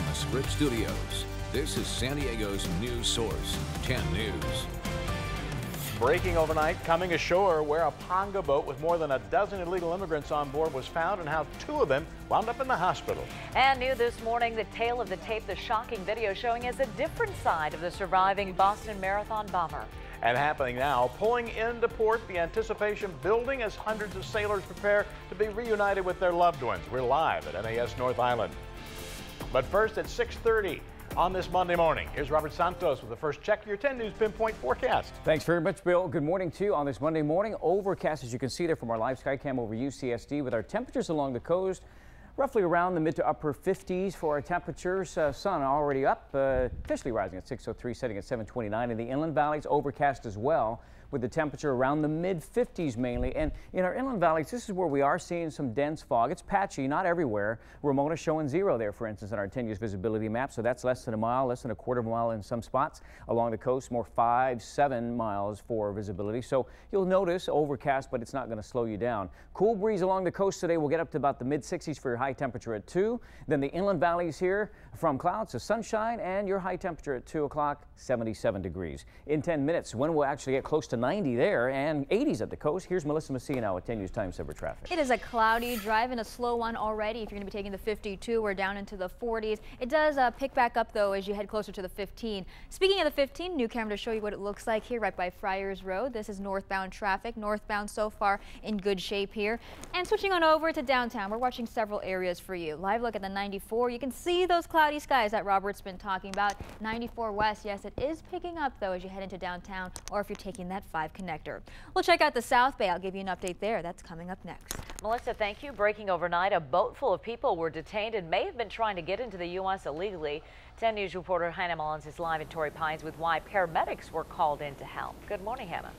the Scripps Studios, this is San Diego's news source, 10 News. Breaking overnight, coming ashore where a ponga boat with more than a dozen illegal immigrants on board was found and how 2 of them wound up in the hospital. And new this morning, the tale of the tape, the shocking video showing us a different side of the surviving Boston Marathon bomber. And happening now, pulling into port, the anticipation building as hundreds of sailors prepare to be reunited with their loved ones. We're live at NAS North Island. But first at 6:30. On this Monday morning, here's Robert Santos with the first check of your 10 News Pinpoint forecast. Thanks very much, Bill. Good morning to you on this Monday morning. Overcast, as you can see there from our live Skycam over UCSD, with our temperatures along the coast roughly around the mid to upper 50s for our temperatures. Sun already up, officially rising at 6:03, setting at 7:29. In the inland valleys, overcast as well, with the temperature around the mid 50s mainly. And in our inland valleys, this is where we are seeing some dense fog. It's patchy, not everywhere. Ramona showing 0 there, for instance, on our 10 years visibility map. So that's less than a mile, less than a quarter of a mile in some spots. Along the coast, more 5-7 miles for visibility. So you'll notice overcast, but it's not going to slow you down. Cool breeze along the coast today. We'll get up to about the mid 60s for your high temperature at 2. Then the inland valleys here, from clouds to sunshine, and your high temperature at 2 o'clock, 77 degrees. In 10 minutes, when we'll actually get close to 90 there and 80s at the coast. Here's Melissa Messina with 10 News Time Saver Traffic. It is a cloudy drive and a slow one already. If you're going to be taking the 52, we're down into the 40s. It does pick back up though as you head closer to the 15. Speaking of the 15, new camera to show you what it looks like here right by Friars Road. This is northbound traffic. Northbound so far in good shape here. And switching on over to downtown, we're watching several areas for you. Live look at the 94. You can see those cloudy skies that Robert's been talking about. 94 west, yes, it is picking up though as you head into downtown or if you're taking that 5 connector. We'll check out the South Bay. I'll give you an update there. That's coming up next. Melissa, thank you. Breaking overnight, a boat full of people were detained and may have been trying to get into the U.S. illegally. 10 News reporter Hannah Mullins is live in Torrey Pines with why paramedics were called in to help. Good morning, Hannah.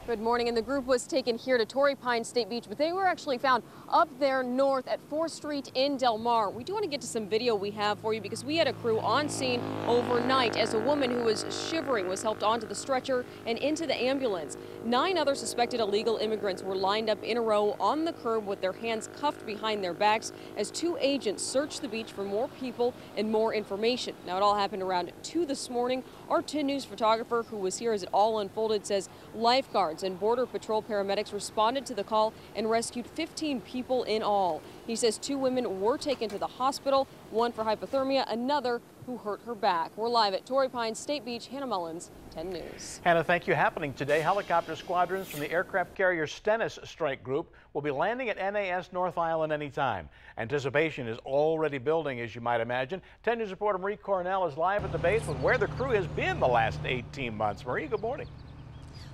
Good morning, and the group was taken here to Torrey Pines State Beach, but they were actually found up there north at 4th Street in Del Mar. We do want to get to some video we have for you because we had a crew on scene overnight as a woman who was shivering was helped onto the stretcher and into the ambulance. 9 other suspected illegal immigrants were lined up in a row on the curb with their hands cuffed behind their backs as 2 agents searched the beach for more people and more information. Now, it all happened around 2 this morning. Our 10 News photographer who was here as it all unfolded says lifeguards and Border Patrol paramedics responded to the call and rescued 15 people in all. He says 2 women were taken to the hospital, 1 for hypothermia, another who hurt her back. We're live at Torrey Pines State Beach. Hannah Mullins, 10 News. Hannah, thank you. Happening today, helicopter squadrons from the aircraft carrier Stennis Strike Group will be landing at NAS North Island anytime. Anticipation is already building, as you might imagine. 10 News reporter Marie Cornell is live at the base with where the crew has been the last 18 months. Marie, good morning.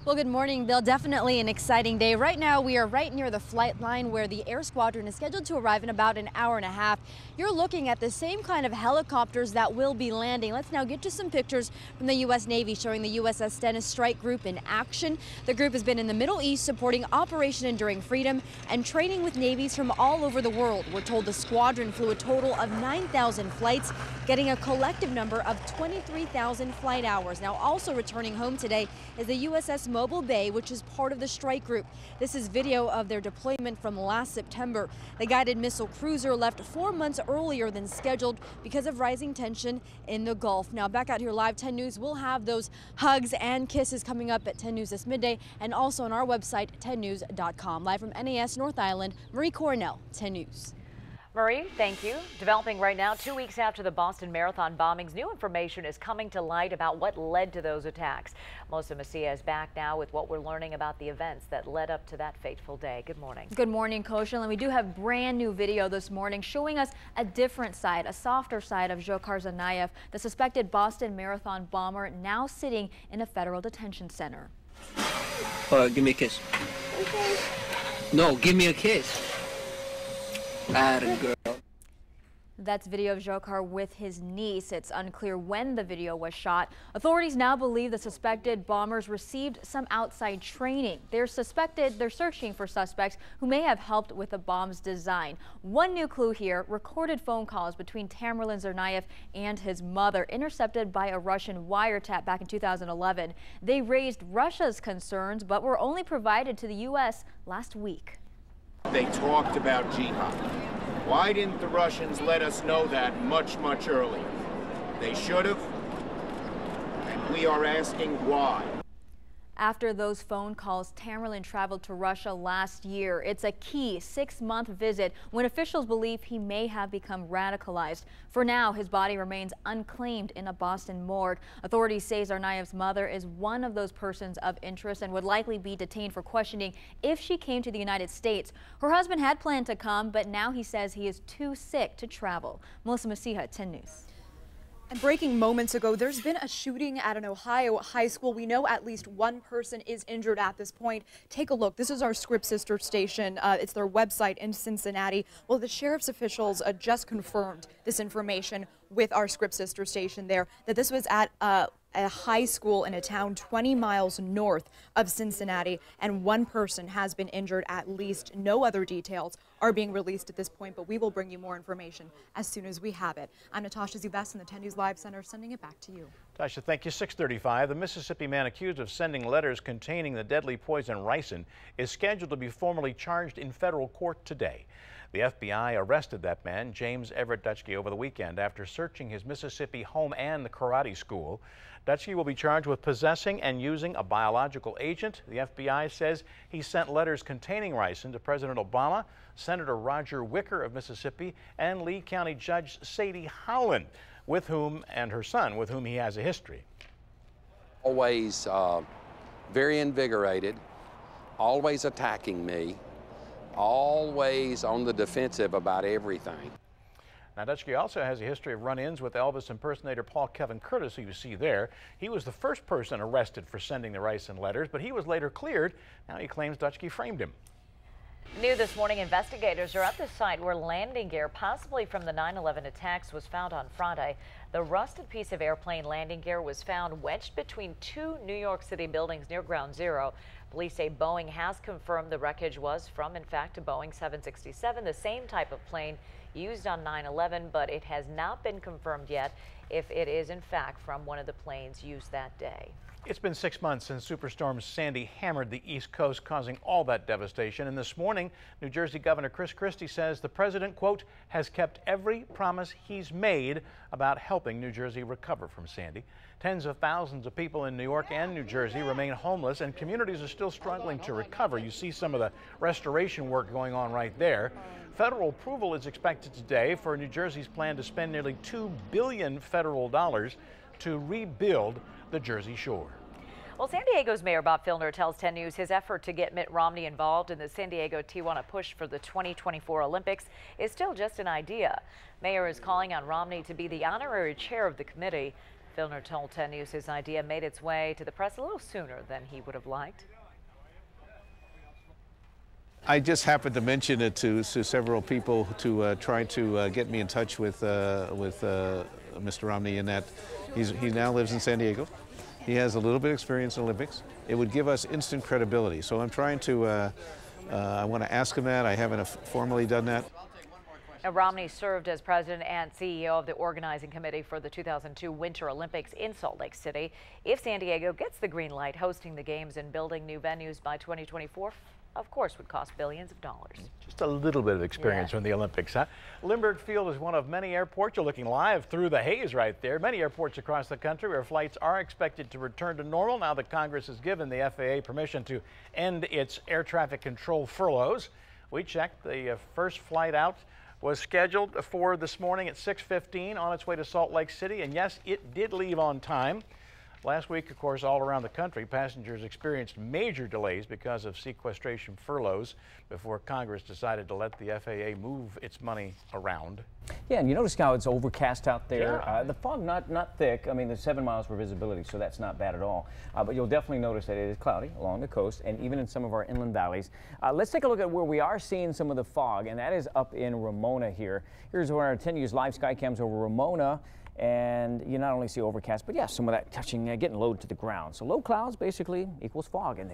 Well, good morning, Bill. Definitely an exciting day. Right now, we are right near the flight line where the air squadron is scheduled to arrive in about an hour and a half. You're looking at the same kind of helicopters that will be landing. Let's now get to some pictures from the U.S. Navy showing the USS Stennis Strike Group in action. The group has been in the Middle East supporting Operation Enduring Freedom and training with navies from all over the world. We're told the squadron flew a total of 9,000 flights, getting a collective number of 23,000 flight hours. Now, also returning home today is the USS Mobile Bay, which is part of the strike group. This is video of their deployment from last September. The guided missile cruiser left 4 months earlier than scheduled because of rising tension in the Gulf. Now, back out here live, 10 News, we'll have those hugs and kisses coming up at 10 News this midday and also on our website, 10news.com. Live from NAS North Island, Marie Cornell, 10 News. Marie, thank you. Developing right now, 2 weeks after the Boston Marathon bombings, new information is coming to light about what led to those attacks. Melissa Messina is back now with what we're learning about the events that led up to that fateful day. Good morning. Good morning, Koshal. And we do have brand new video this morning showing us a different side, a softer side of Dzhokhar Tsarnaev, the suspected Boston Marathon bomber now sitting in a federal detention center. Give me a kiss. Okay. No, give me a kiss. Girl. That's video of Dzhokhar with his niece. It's unclear when the video was shot. Authorities now believe the suspected bombers received some outside training. They're searching for suspects who may have helped with the bomb's design. One new clue here, recorded phone calls between Tamerlan Tsarnaev and his mother, intercepted by a Russian wiretap back in 2011. They raised Russia's concerns, but were only provided to the U.S. last week. They talked about jihad. Why didn't the Russians let us know that much, much earlier? They should have, and we are asking why. After those phone calls, Tamerlan traveled to Russia last year. It's a key 6-month visit when officials believe he may have become radicalized. For now, his body remains unclaimed in a Boston morgue. Authorities say Tsarnaev's mother is one of those persons of interest and would likely be detained for questioning if she came to the United States. Her husband had planned to come, but now he says he is too sick to travel. Melissa Masiha, 10 News. And breaking moments ago, there's been a shooting at an Ohio high school. We know at least one person is injured at this point. Take a look. This is our Scripps sister station. It's their website in Cincinnati. Well, the sheriff's officials just confirmed this information with our Scripps sister station there, that this was at a high school in a town 20 miles north of Cincinnati, and one person has been injured at least. No other details are being released at this point, but we will bring you more information as soon as we have it. I'm Natasha Zubes in the 10 News Live Center, sending it back to you. Tasha, thank you. 6:35. The Mississippi man accused of sending letters containing the deadly poison ricin is scheduled to be formally charged in federal court today. The FBI arrested that man, James Everett Dutschke, over the weekend after searching his Mississippi home and the karate school. Dutschke will be charged with possessing and using a biological agent. The FBI says he sent letters containing ricin to President Obama, Senator Roger Wicker of Mississippi, and Lee County Judge Sadie Howland, with whom, and her son, with whom he has a history. Always very invigorated, always attacking me, always on the defensive about everything. Now, Dutschke also has a history of run-ins with Elvis impersonator Paul Kevin Curtis, who you see there. He was the first person arrested for sending the ricin letters, but he was later cleared. Now he claims Dutschke framed him. New this morning, investigators are at the site where landing gear, possibly from the 9/11 attacks, was found on Friday. The rusted piece of airplane landing gear was found wedged between two New York City buildings near Ground Zero. Police say Boeing has confirmed the wreckage was from, in fact, a Boeing 767, the same type of plane used on 9/11, but it has not been confirmed yet if it is, in fact, from one of the planes used that day. It's been 6 months since Superstorm Sandy hammered the East Coast, causing all that devastation. And this morning, New Jersey Governor Chris Christie says the president, quote, has kept every promise he's made about helping New Jersey recover from Sandy. Tens of thousands of people in New York and New Jersey remain homeless, and communities are still struggling to recover. You see some of the restoration work going on right there. Federal approval is expected today for New Jersey's plan to spend nearly $2 billion federal dollars to rebuild the Jersey Shore. Well, San Diego's Mayor Bob Filner tells 10 News his effort to get Mitt Romney involved in the San Diego-Tijuana push for the 2024 Olympics is still just an idea. Mayor is calling on Romney to be the honorary chair of the committee. Filner told 10 News his idea made its way to the press a little sooner than he would have liked. I just happened to mention it to several people to try to get me in touch with Mr. Romney, in that he now lives in San Diego. He has a little bit of experience in Olympics. It would give us instant credibility. So I'm trying to, I want to ask him that. I haven't formally done that. Now, Romney served as president and CEO of the organizing committee for the 2002 Winter Olympics in Salt Lake City. If San Diego gets the green light, hosting the games and building new venues by 2024, of course, would cost billions of dollars. Just a little bit of experience from the Olympics, huh? Lindbergh Field is one of many airports. You're looking live through the haze right there. Many airports across the country where flights are expected to return to normal now that Congress has given the FAA permission to end its air traffic control furloughs. We checked. The first flight out was scheduled for this morning at 6:15 on its way to Salt Lake City, and yes, it did leave on time. Last week, of course, all around the country, passengers experienced major delays because of sequestration furloughs before Congress decided to let the FAA move its money around. Yeah, and you notice how it's overcast out there. Yeah. The fog not thick. I mean, there's 7 miles for visibility, so that's not bad at all. But you'll definitely notice that it is cloudy along the coast and even in some of our inland valleys. Let's take a look at where we are seeing some of the fog, and that is up in Ramona here. Here's one of our 10 News live sky cams over Ramona. And you not only see overcast, but yeah, some of that touching, getting low to the ground. So low clouds basically equals fog, and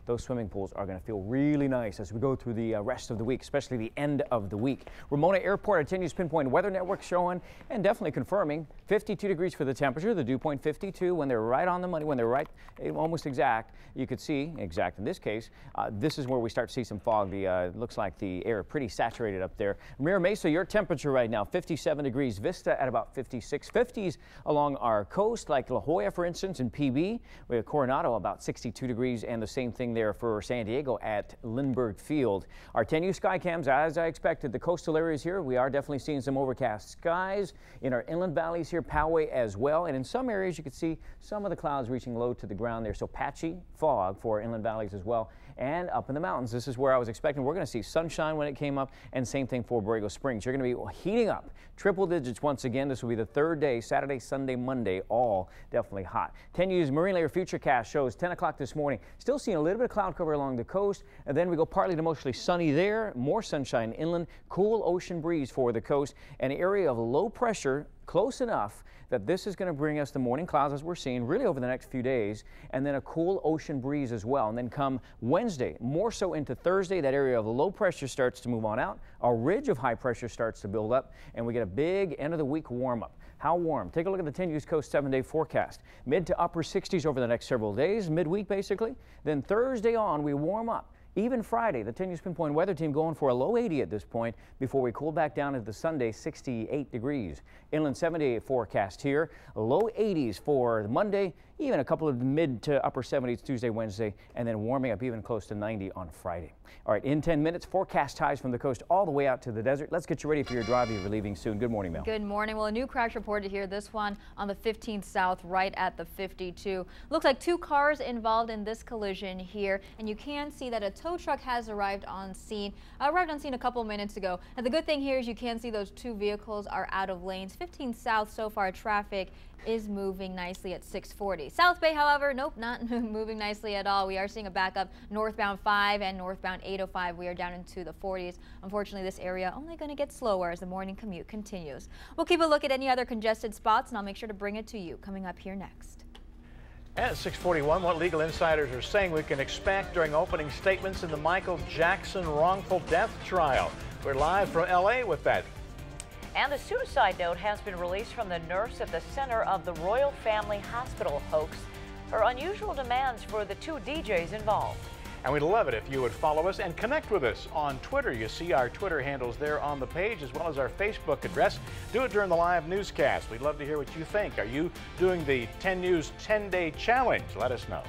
those swimming pools are going to feel really nice as we go through the rest of the week, especially the end of the week. Ramona Airport, our 10 News Pinpoint Weather Network showing and definitely confirming 52 degrees for the temperature, the dew point 52. When they're right on the money, when they're right almost exact, you could see, exact in this case, this is where we start to see some fog. Looks like the air pretty saturated up there. Mira Mesa, your temperature right now, 57 degrees. Vista at about 56. 50s along our coast, like La Jolla, for instance, in PB. We have Coronado about 62 degrees, and the same thing there for San Diego at Lindbergh Field. Our 10 News sky cams, as I expected, the coastal areas here, we are definitely seeing some overcast skies in our inland valleys here, Poway as well, and in some areas you can see some of the clouds reaching low to the ground there, so patchy fog for inland valleys as well. And up in the mountains, this is where I was expecting we're going to see sunshine when it came up, and same thing for Borrego Springs. You're going to be heating up triple digits once again. This will be the third day, Saturday, Sunday, Monday, all definitely hot. 10 News Marine Layer Futurecast shows 10 o'clock this morning. Still seeing a little bit of cloud cover along the coast, and then we go partly to mostly sunny there, more sunshine inland, cool ocean breeze for the coast, an area of low pressure close enough that this is going to bring us the morning clouds as we're seeing really over the next few days, and then a cool ocean breeze as well. And then come Wednesday, more so into Thursday, that area of low pressure starts to move on out. A ridge of high pressure starts to build up, and we get a big end of the week warm up. How warm? Take a look at the 10 News Coast 7-day forecast. Mid to upper 60s over the next several days, midweek basically. Then Thursday on, we warm up. Even Friday, the 10 News Pinpoint weather team going for a low 80 at this point before we cool back down into the Sunday, 68 degrees. Inland 7-day forecast here, low 80s for Monday, even a couple of mid to upper 70s Tuesday, Wednesday, and then warming up even close to 90 on Friday. All right, in 10 minutes, forecast highs from the coast all the way out to the desert. Let's get you ready for your drive. You're leaving soon. Good morning, Mel. Good morning. Well, a new crash reported here. This one on the 15th South, right at the 52. Looks like two cars involved in this collision here, and you can see that a tow truck has arrived on scene. A couple minutes ago. And the good thing here is you can see those two vehicles are out of lanes. 15th South so far, traffic is moving nicely at 640. South Bay, however, nope, not moving nicely at all. We are seeing a backup northbound 5 and northbound 805. We are down into the 40s. Unfortunately, this area only going to get slower as the morning commute continues. We'll keep a look at any other congested spots, and I'll make sure to bring it to you coming up here next. At 6:41, what legal insiders are saying we can expect during opening statements in the Michael Jackson wrongful death trial. We're live from LA with that. And a suicide note has been released from the nurse at the center of the Royal Family Hospital hoax. Her unusual demands for the two DJs involved. And we'd love it if you would follow us and connect with us on Twitter. You see our Twitter handles there on the page, as well as our Facebook address. Do it during the live newscast. We'd love to hear what you think. Are you doing the 10 News 10-day challenge? Let us know.